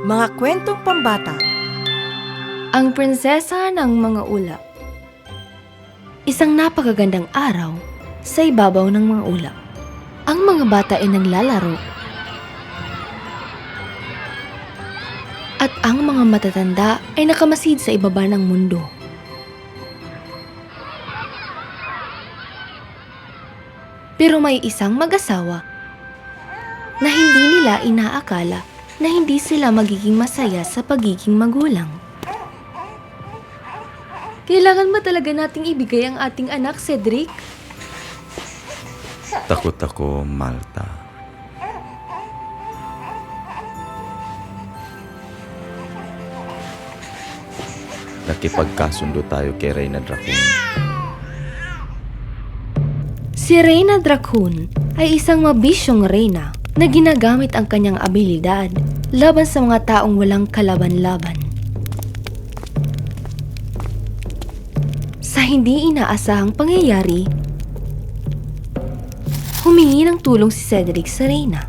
Mga kwentong pambata. Ang Prinsesa ng Mga Ulap. Isang napakagandang araw sa ibabaw ng mga ulap. Ang mga bata ay naglalaro at ang mga matatanda ay nakamasid sa ibaba ng mundo. Pero may isang mag-asawa na hindi nila inaakala na hindi sila magiging masaya sa pagiging magulang. Kailangan ba talaga nating ibigay ang ating anak, Cedric? Takot ako, Malta. Nakipagkasundo tayo kay Reyna Dracon. Si Reyna Dracon ay isang mabisyong reyna na ginagamit ang kanyang abilidad laban sa mga taong walang kalaban-laban. Sa hindi inaasahang pangyayari, humingi ng tulong si Cedric sa reyna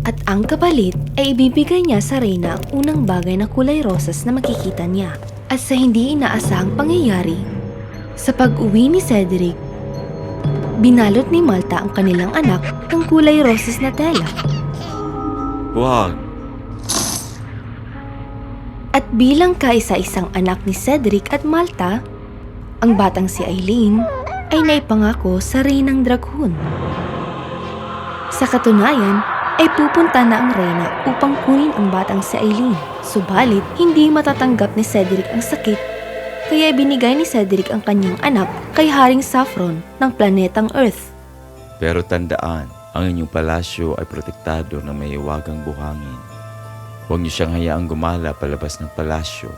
at ang kapalit ay ibibigay niya sa reyna ang unang bagay na kulay rosas na makikita niya. At sa hindi inaasahang pangyayari, sa pag-uwi ni Cedric, binalot ni Malta ang kanilang anak ng kulay rosas na tela. Wag! At bilang kaisa-isang anak ni Cedric at Malta, ang batang si Eileen ay naipangako sa Reynang Dracon. Sa katunayan, ay pupunta na ang Reyna upang kunin ang batang si Eileen. Subalit, hindi matatanggap ni Cedric ang sakit, kaya binigay ni Cedric ang kanyang anak kay Haring Saffron ng planetang Earth. Pero tandaan, ang inyong palasyo ay protektado ng may hiwagang buhangin. Huwag niyo siyang hayaang gumala palabas ng palasyo.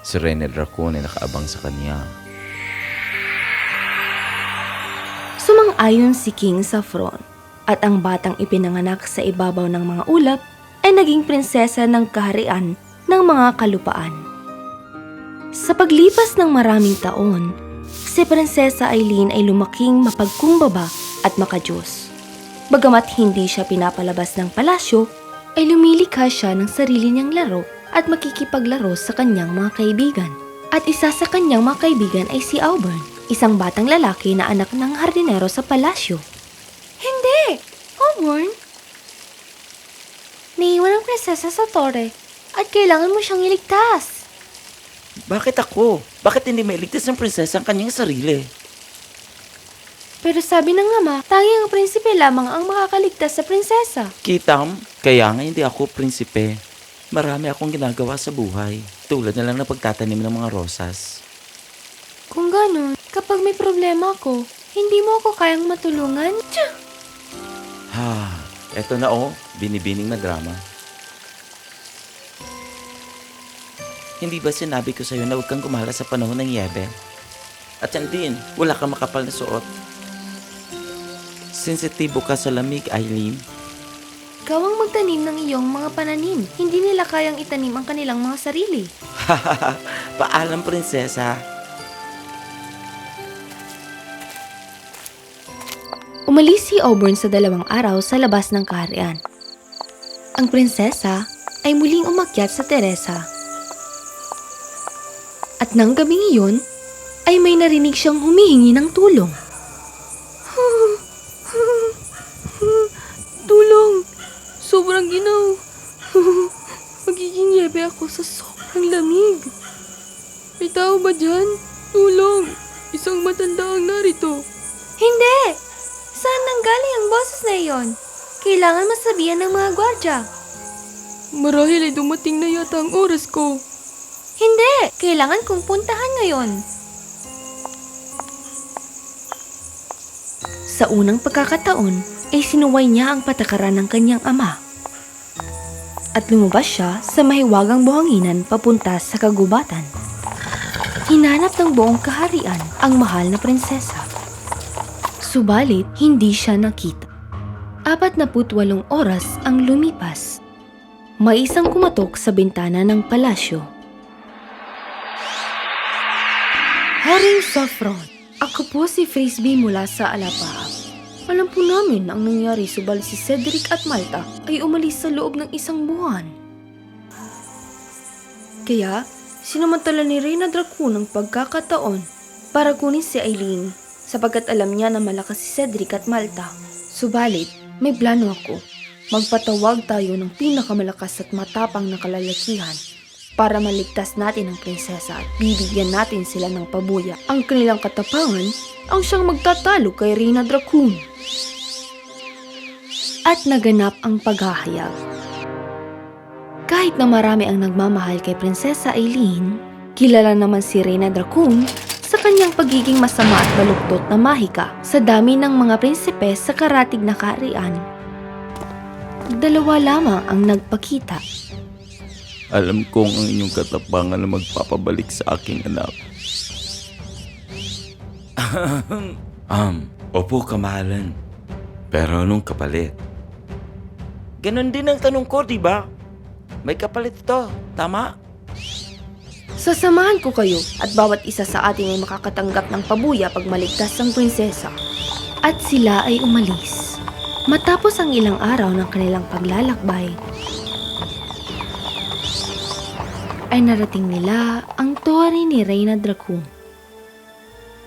Si Reyna Dracon ay nakaabang sa kanya. Sumang-ayon si King Saffron at ang batang ipinanganak sa ibabaw ng mga ulap ay naging prinsesa ng kaharian ng mga kalupaan. Sa paglipas ng maraming taon, si Prinsesa Eileen ay lumaking mapagkumbaba at makadiyos. Bagamat hindi siya pinapalabas ng palasyo, ay lumilikha siya ng sarili niyang laro at makikipaglaro sa kanyang mga kaibigan. At isa sa kanyang mga kaibigan ay si Auburn, isang batang lalaki na anak ng hardinero sa palasyo. Hindi! Auburn? Naiwan ang prinsesa sa tore at kailangan mo siyang iligtas. Bakit ako? Bakit hindi mailigtas ng prinsesa ang kanyang sarili? Pero sabi ng ama, tanging ang prinsipe lamang ang makakaligtas sa prinsesa. Kitam, kaya nga hindi ako prinsipe. Marami akong ginagawa sa buhay. Tulad na lang ng pagtatanim ng mga rosas. Kung ganun, kapag may problema ako, hindi mo ako kayang matulungan? Tiyah! Eto na binibining na drama. Hindi ba sinabi ko sa'yo na huwag kang gumala sa panahon ng yebe? At yan din, wala kang makapal na suot. Sensitibo ka sa lamig, Eileen. Ikaw ang magtanim ng iyong mga pananim. Hindi nila kayang itanim ang kanilang mga sarili. Paalam, prinsesa. Umalis si Auburn sa 2 araw sa labas ng kaharian. Ang prinsesa ay muling umakyat sa teresa. At nang gabing iyon, ay may narinig siyang humihingi ng tulong. Tulong! Sobrang ginaw! Magiging yebe ako sa sobrang lamig. May tao ba dyan? Tulong! Isang matanda ang narito. Hindi! Saan nanggaling ang boses na iyon? Kailangan masabihan ng mga gwardya. Marahil ay dumating na yata ang oras ko. Hindi! Kailangan kong puntahan ngayon. Sa unang pagkakataon, ay sinuway niya ang patakaran ng kanyang ama. At lumabas siya sa mahiwagang buhanginan papunta sa kagubatan. Hinanap ng buong kaharian ang mahal na prinsesa. Subalit, hindi siya nakita. 48 oras ang lumipas. May isang kumatok sa bintana ng palasyo. Haring Saffron, ako po si Frisbee mula sa Alapahap. Alam po namin ang nangyari subalit si Cedric at Malta ay umalis sa loob ng 1 buwan. Kaya, sinamantala ni Reyna Draco ng pagkakataon para kunin si Eileen sapagkat alam niya na malakas si Cedric at Malta. Subalit, may plano ako. Magpatawag tayo ng pinakamalakas at matapang na kalalakihan para maligtas natin ang prinsesa at bibigyan natin sila ng pabuya. Ang kanilang katapangan ang siyang magtatalo kay Reyna Draco. At naganap ang paghahayag. Kahit na marami ang nagmamahal kay Prinsesa Eileen, kilala naman si Reyna Draco sa kanyang pagiging masama at baluktot na mahika sa dami ng mga prinsipe sa karatig na kaharian. Dalawa lamang ang nagpakita. Alam kong ang inyong katapangan na magpapabalik sa aking anak. Opo, kamahalan. Pero anong kapalit? Ganon din ang tanong ko, di ba? May kapalit ito, tama? Sasamahan ko kayo at bawat isa sa atin ay makakatanggap ng pabuya pag maligtas ang prinsesa. At sila ay umalis. Matapos ang ilang araw ng kanilang paglalakbay, ay narating nila ang tore ni Reyna Draco.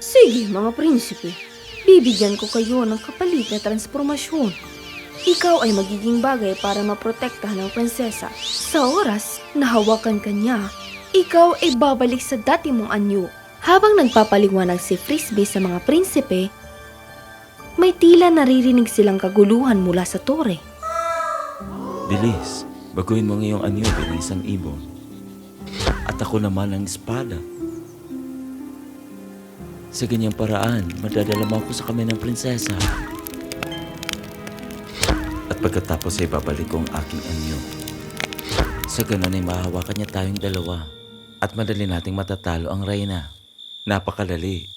Sige mga prinsipe, bibigyan ko kayo ng kapalit na transformasyon. Ikaw ay magiging bagay para maprotektahan ng prinsesa. Sa oras na hawakan ka niya, ikaw ay babalik sa dati mong anyo. Habang nagpapaliwanag si Frisbee sa mga prinsipe, may tila naririnig silang kaguluhan mula sa tore. Bilis, baguhin mo ngayong anyo bilang isang ibon. At ako naman ang espada. Sa ganyang paraan, madadala mo ako sa kamay ng prinsesa. At pagkatapos ay babalik ko ang aking anyo. Sa ganun ay mahahawakan niya tayong dalawa. At madali nating matatalo ang Reyna. Napakadali.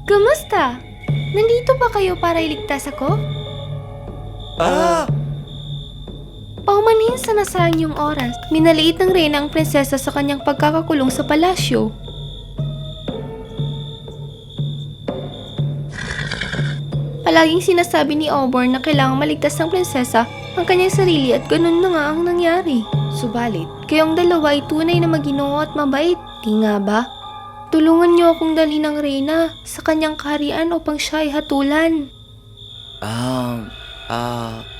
Kamusta? Nandito ba kayo para iligtas ako? Paumanhin sa nasayang yung oras, minaliit ng Reyna ang prinsesa sa kanyang pagkakakulong sa palasyo. Palaging sinasabi ni Auburn na kailangang maligtas ng prinsesa ang kanyang sarili at ganun na nga ang nangyari. Subalit, kayong dalawa ay tunay na maginoo at mabait, di nga ba? Tulungan niyo akong dalhin ng Reyna sa kanyang kaharian upang siya ay hatulan.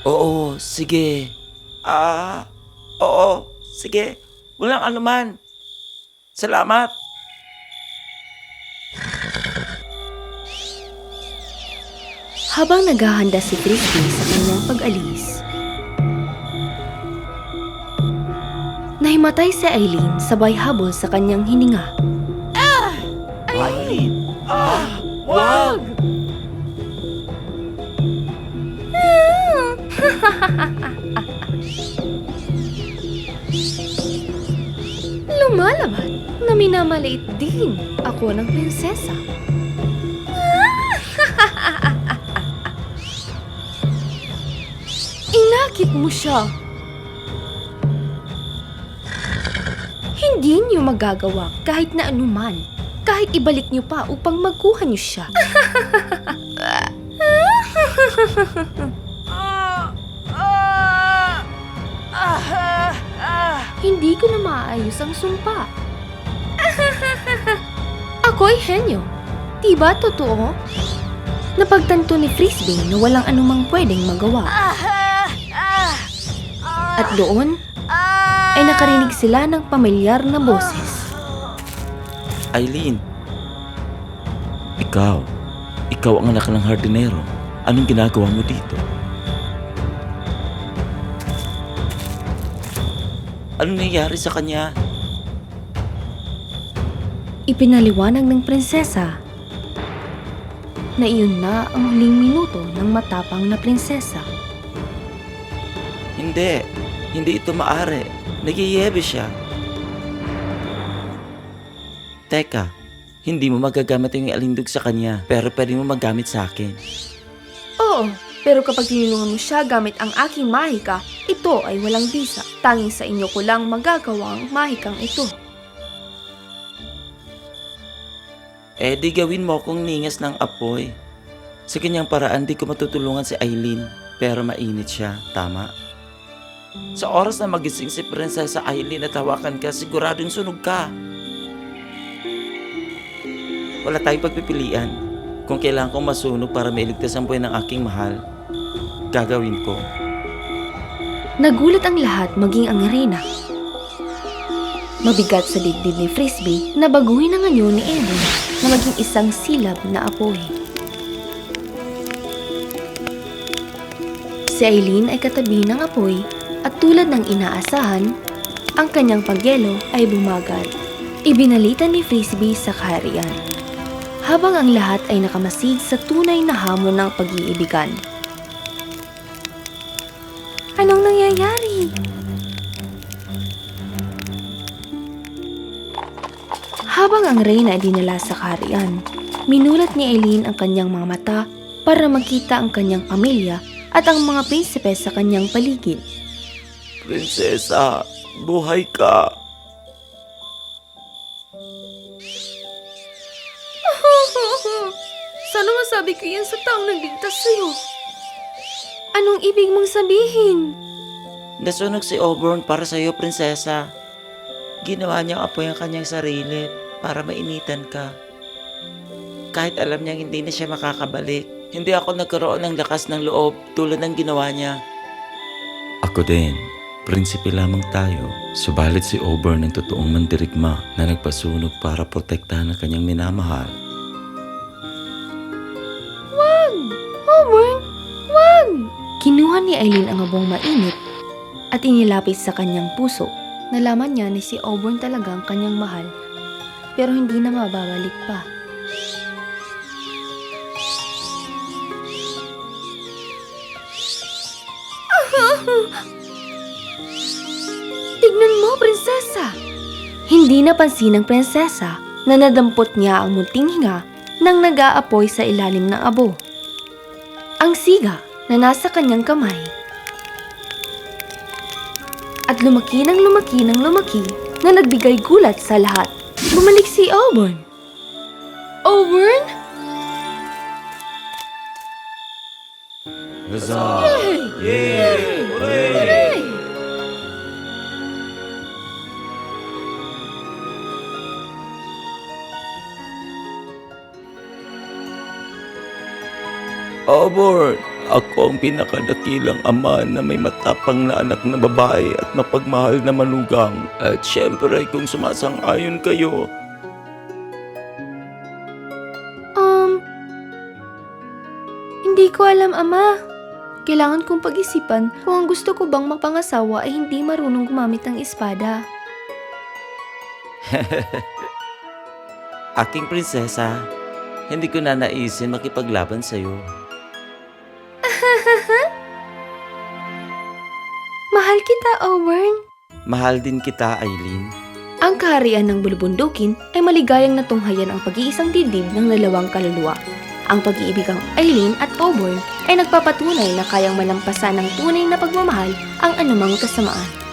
Oo, sige. Oo, sige. Walang anuman. Salamat. Habang naghahanda si Frisbee sa kanyang pag-alis, nahimatay si Eileen sabay habol sa kanyang hininga. Eileen! Wag! Lumalabat na minamaliit din ako ng prinsesa. Inakit mo siya. Hindi niyo magagawa kahit na anuman. Kahit ibalik niyo pa upang magkuha niyo siya. Hindi ko na maayos ang sumpa. Ako'y henyo. Diba totoo? Napagtanto ni Frisbee na walang anumang pwedeng magawa. At doon, ay nakarinig sila ng pamilyar na boses. Eileen, ikaw ang anak ng hardinero. Anong ginagawa mo dito? Ano nangyari sa kanya? Ipinaliwanag ng prinsesa na iyon na ang huling minuto ng matapang na prinsesa. Hindi ito maaari. Nagyayebe siya. Teka, hindi mo magagamit yung alindog sa kanya, pero pwede mo magamit sa akin. Oo, pero kapag tinulungan mo siya gamit ang aking mahika, ito ay walang bisa. Tanging sa inyo ko lang magagawa ang mahikang ito. Di gawin mo akong ningas ng apoy. Sa kanyang paraan, di ko matutulungan si Aileen, pero mainit siya, tama? Sa oras na magising si Prinsesa Aileen at hawakan ka, siguradong sunog ka. Wala tayong pagpipilian. Kung kailangan kong masunog para mailigtas ang buhay ng aking mahal, gagawin ko. Nagulat ang lahat, maging ang reyna. Mabigat sa dibdib ni Frisbee na baguhin ang anyo ni Evan na maging isang silab na apoy. Si Aileen ay katabi ng apoy at tulad ng inaasahan, ang kanyang pagyelo ay bumagal. Ibinalita ni Frisbee sa kaharian, habang ang lahat ay nakamasid sa tunay na hamon ng pag-iibigan. Anong nangyayari? Habang ang reyna ay dinala sa kaharian, minulat ni Aileen ang kanyang mga mata para makita ang kanyang pamilya at ang mga prinsipe sa kanyang paligid. Prinsesa, buhay ka. Sana masabi ko yan sa taong nagligtas sa'yo. Anong ibig mong sabihin? Nasunog si Auburn para sa iyo, prinsesa. Ginawa niyang apoy ang kanyang sarili para mainitan ka. Kahit alam niyang hindi na siya makakabalik, hindi ako nagkaroon ng lakas ng loob tulad ng ginawa niya. Ako din, prinsipe lamang tayo. Subalit si Auburn ang totoong mandirigma na nagpasunog para protektahan ang kanyang minamahal. Auburn, wag! Kinuha ni Aileen ang abong mainit at inilapit sa kanyang puso. Nalaman niya na si Auburn talaga ang kanyang mahal, pero hindi na mababalik pa. Tignan mo, prinsesa! Hindi napansin ng prinsesa na nadampot niya ang munting hinga nang nag-aapoy sa ilalim ng abo. Ang siga na nasa kanyang kamay. At lumaki ng lumaki ng lumaki na nagbigay gulat sa lahat. Bumalik si Auburn. Auburn? Huzzah! Hooray! Auburn, ako ang pinakadakilang ama na may matapang na anak na babae at mapagmahal na manugang. At syempre kung sumasang-ayon kayo, Hindi ko alam, Ama. Kailangan kong pag-isipan kung ang gusto ko bang mapangasawa ay hindi marunong gumamit ng espada. aking prinsesa, hindi ko na naisin makipaglaban sa'yo. Mahal kita, Auburn. Mahal din kita, Aileen. Ang kaharian ng bulubundukin ay maligayang natunghayan ang pag-iisang dibdib ng dalawang kaluluwa. Ang pag-iibigang Aileen at Auburn ay nagpapatunay na kayang malampasan ng tunay na pagmamahal ang anumang kasamaan.